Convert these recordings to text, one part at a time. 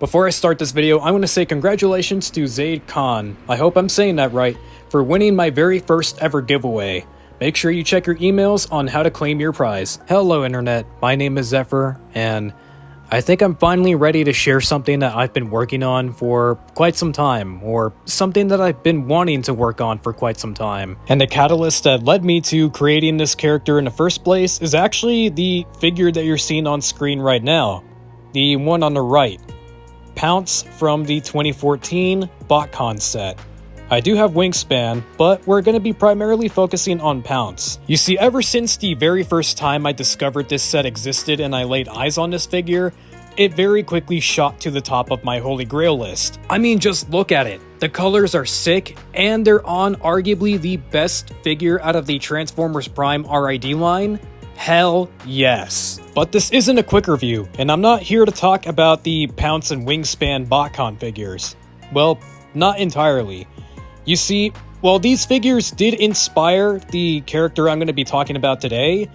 Before I start this video, I want to say congratulations to Zaid Khan, I hope I'm saying that right, for winning my very first ever giveaway. Make sure you check your emails on how to claim your prize. Hello internet, my name is Zephyr, and I think I'm finally ready to share something that I've been working on for quite some time, or something that I've been wanting to work on for quite some time. And the catalyst that led me to creating this character in the first place is actually the figure that you're seeing on screen right now. The one on the right. Pounce from the 2014 BotCon set. I do have Wingspan, but we're going to be primarily focusing on Pounce. You see, ever since the very first time I discovered this set existed and I laid eyes on this figure, it very quickly shot to the top of my holy grail list. I mean, just look at it. The colors are sick, and they're on arguably the best figure out of the Transformers Prime RID line. Hell yes. But this isn't a quick review, and I'm not here to talk about the Pounce and Wingspan BotCon figures. Well, not entirely. You see, while these figures did inspire the character I'm going to be talking about today,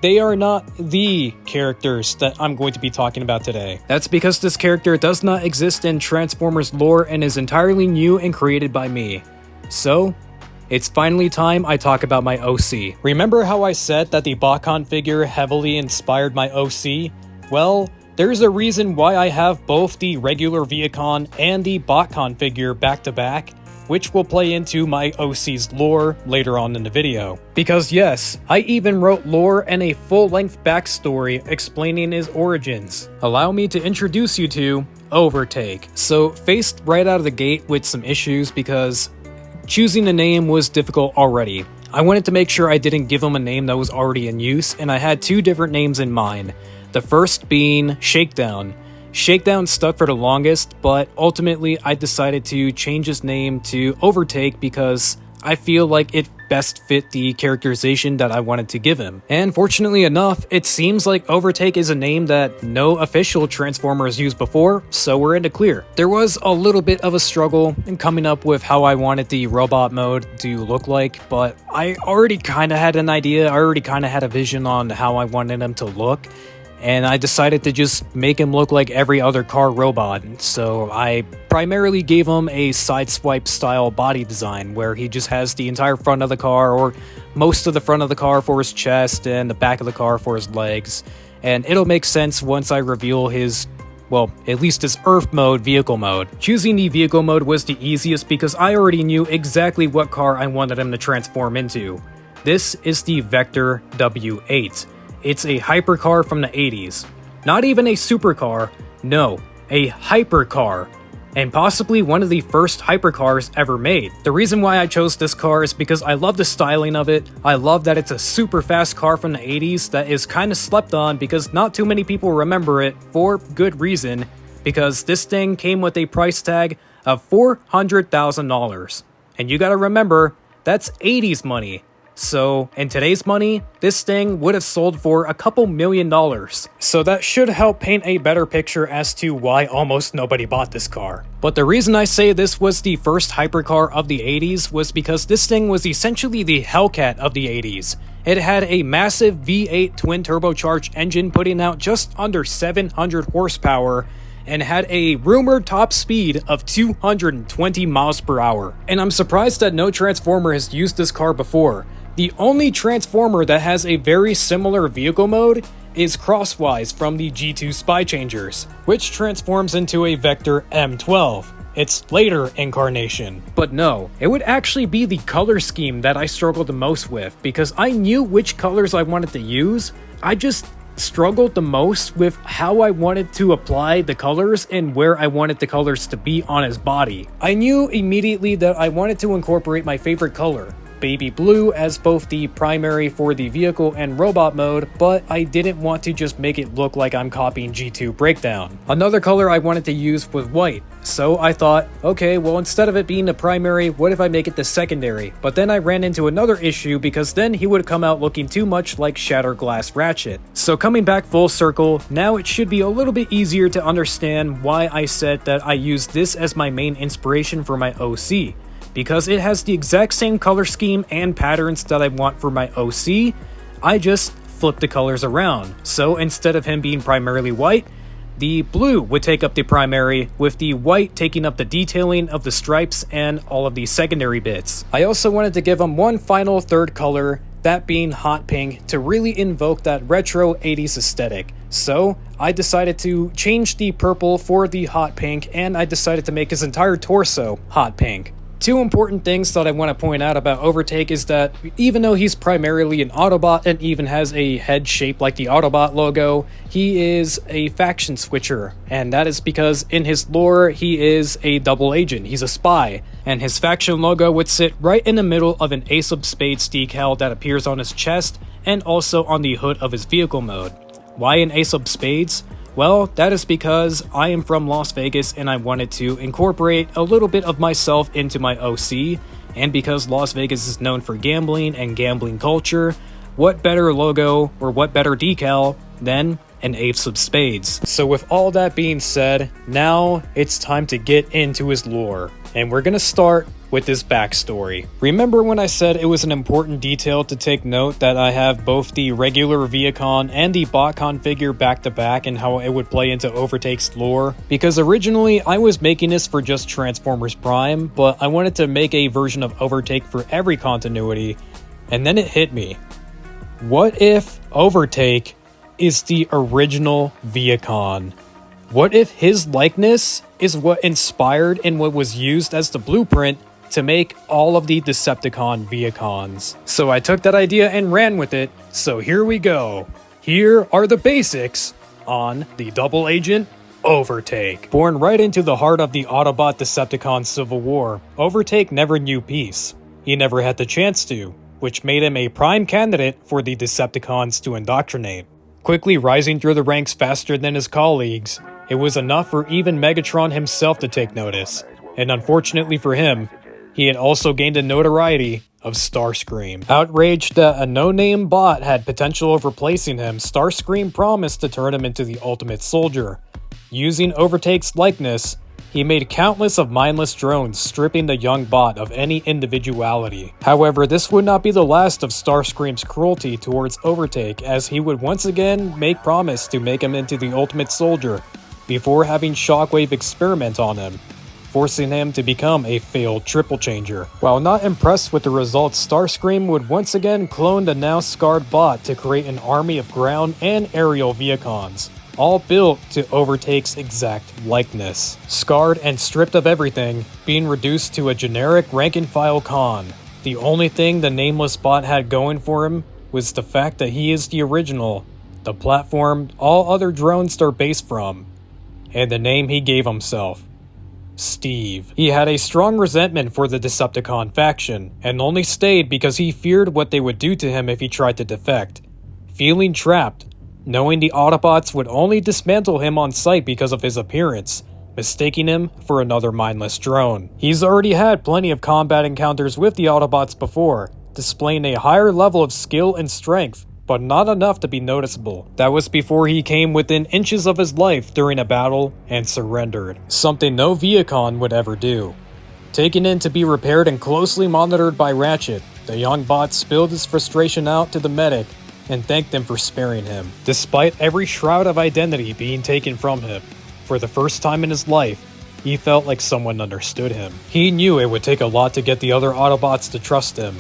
they are not the characters that I'm going to be talking about today. That's because this character does not exist in Transformers lore and is entirely new and created by me. So, it's finally time I talk about my OC. Remember how I said that the BotCon figure heavily inspired my OC? Well, there's a reason why I have both the regular Viacon and the BotCon figure back to back, which will play into my OC's lore later on in the video. Because yes, I even wrote lore and a full-length backstory explaining his origins. Allow me to introduce you to Overtake. So, faced right out of the gate with some issues because choosing a name was difficult already. I wanted to make sure I didn't give him a name that was already in use, and I had two different names in mind. The first being Shakedown. Shakedown stuck for the longest, but ultimately I decided to change his name to Overtake because I feel like it best fit the characterization that I wanted to give him. And fortunately enough, it seems like Overtake is a name that no official Transformer has used before, so we're in the clear. There was a little bit of a struggle in coming up with how I wanted the robot mode to look like, but I already kind of had an idea, I already kind of had a vision on how I wanted him to look. And I decided to just make him look like every other car robot, so I primarily gave him a sideswipe style body design where he just has the entire front of the car, or most of the front of the car for his chest and the back of the car for his legs, and it'll make sense once I reveal his, well, at least his Earth mode vehicle mode. Choosing the vehicle mode was the easiest because I already knew exactly what car I wanted him to transform into. This is the Vector W8. It's a hypercar from the 80s. Not even a supercar, no, a hypercar. And possibly one of the first hypercars ever made. The reason why I chose this car is because I love the styling of it. I love that it's a super fast car from the 80s that is kind of slept on because not too many people remember it for good reason. Because this thing came with a price tag of $400,000. And you gotta remember, that's 80s money. So, in today's money, this thing would have sold for a couple $1,000,000. So that should help paint a better picture as to why almost nobody bought this car. But the reason I say this was the first hypercar of the 80s was because this thing was essentially the Hellcat of the 80s. It had a massive V8 twin turbocharged engine putting out just under 700 horsepower, and had a rumored top speed of 220 miles per hour. And I'm surprised that no Transformer has used this car before. The only Transformer that has a very similar vehicle mode is Crosswise from the G2 Spy Changers, which transforms into a Vector M12, its later incarnation. But no, it would actually be the color scheme that I struggled the most with, because I knew which colors I wanted to use, I just struggled the most with how I wanted to apply the colors and where I wanted the colors to be on his body. I knew immediately that I wanted to incorporate my favorite color, baby blue, as both the primary for the vehicle and robot mode, but I didn't want to just make it look like I'm copying G2 Breakdown. Another color I wanted to use was white, so I thought, okay, well, instead of it being the primary, what if I make it the secondary? But then I ran into another issue because then he would come out looking too much like Shatterglass Ratchet. So coming back full circle, now it should be a little bit easier to understand why I said that I used this as my main inspiration for my OC. Because it has the exact same color scheme and patterns that I want for my OC, I just flipped the colors around. So instead of him being primarily white, The blue would take up the primary, with the white taking up the detailing of the stripes and all of the secondary bits. I also wanted to give them one final third color, that being hot pink, to really invoke that retro 80s aesthetic. So I decided to change the purple for the hot pink, and I decided to make his entire torso hot pink. Two important things that I want to point out about Overtake is that even though he's primarily an Autobot and even has a head shaped like the Autobot logo, he is a faction switcher, and that is because in his lore he is a double agent, he's a spy, and his faction logo would sit right in the middle of an Ace of Spades decal that appears on his chest and also on the hood of his vehicle mode. Why an Ace of Spades? Well, that is because I am from Las Vegas and I wanted to incorporate a little bit of myself into my OC, and because Las Vegas is known for gambling and gambling culture, what better logo or what better decal than an Ace of Spades? So with all that being said, now it's time to get into his lore, and we're gonna start with his backstory. Remember when I said it was an important detail to take note that I have both the regular Viacon and the BotCon figure back to back and how it would play into Overtake's lore? Because originally I was making this for just Transformers Prime, but I wanted to make a version of Overtake for every continuity, and then it hit me. What if Overtake is the original Viacon? What if his likeness is what inspired and what was used as the blueprint to make all of the Decepticon Viacons? So I took that idea and ran with it, so here we go. Here are the basics on the double agent Overtake. Born right into the heart of the Autobot Decepticon civil war, Overtake never knew peace. He never had the chance to, which made him a prime candidate for the Decepticons to indoctrinate. Quickly rising through the ranks faster than his colleagues, it was enough for even Megatron himself to take notice, and unfortunately for him, he had also gained the notoriety of Starscream. Outraged that a no-name bot had potential of replacing him, Starscream promised to turn him into the ultimate soldier. Using Overtake's likeness, he made countless of mindless drones, stripping the young bot of any individuality. However, this would not be the last of Starscream's cruelty towards Overtake, as he would once again make promise to make him into the ultimate soldier, before having Shockwave experiment on him, forcing him to become a failed triple changer. While not impressed with the results, Starscream would once again clone the now scarred bot to create an army of ground and aerial Viacons, all built to Overtake's exact likeness. Scarred and stripped of everything, being reduced to a generic rank-and-file con. The only thing the nameless bot had going for him was the fact that he is the original, the platform all other drones are based from, and the name he gave himself: Steve. He had a strong resentment for the Decepticon faction, and only stayed because he feared what they would do to him if he tried to defect. Feeling trapped, knowing the Autobots would only dismantle him on sight because of his appearance, mistaking him for another mindless drone. He's already had plenty of combat encounters with the Autobots before, displaying a higher level of skill and strength, but not enough to be noticeable. That was before he came within inches of his life during a battle and surrendered, something no Viacon would ever do. Taken in to be repaired and closely monitored by Ratchet, the young bot spilled his frustration out to the medic and thanked him for sparing him. Despite every shroud of identity being taken from him, for the first time in his life, he felt like someone understood him. He knew it would take a lot to get the other Autobots to trust him.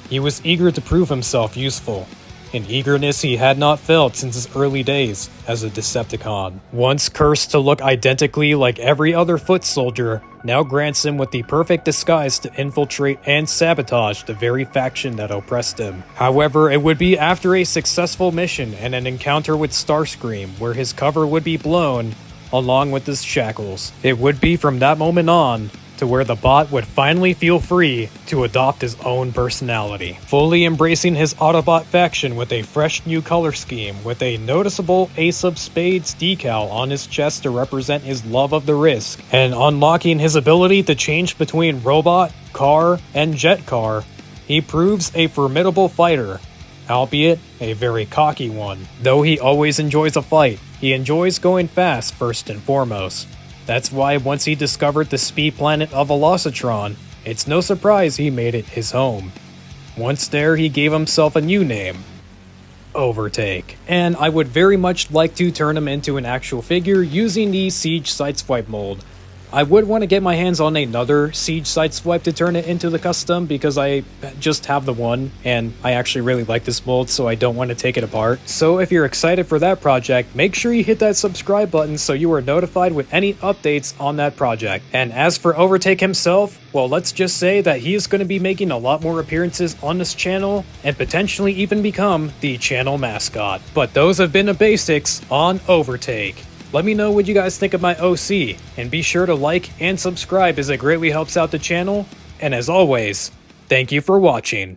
He was eager to prove himself useful, an eagerness he had not felt since his early days as a Decepticon. Once cursed to look identically like every other foot soldier, now grants him with the perfect disguise to infiltrate and sabotage the very faction that oppressed him. However, it would be after a successful mission and an encounter with Starscream where his cover would be blown, along with his shackles. It would be from that moment on to where the bot would finally feel free to adopt his own personality, fully embracing his Autobot faction with a fresh new color scheme, with a noticeable Ace of Spades decal on his chest to represent his love of the risk, and unlocking his ability to change between robot, car, and jet car. He proves a formidable fighter, albeit a very cocky one. Though he always enjoys a fight, he enjoys going fast first and foremost. That's why once he discovered the speed planet of Velocitron, it's no surprise he made it his home. Once there, he gave himself a new name, Overtake. And I would very much like to turn him into an actual figure using the Siege Sideswipe mold. I would want to get my hands on another Siege Sideswipe to turn it into the custom because I just have the one and I actually really like this mold, so I don't want to take it apart. So if you're excited for that project, make sure you hit that subscribe button so you are notified with any updates on that project. And as for Overtake himself, well, let's just say that he is going to be making a lot more appearances on this channel and potentially even become the channel mascot. But those have been the basics on Overtake. Let me know what you guys think of my OC, and be sure to like and subscribe as it greatly helps out the channel. And as always, thank you for watching.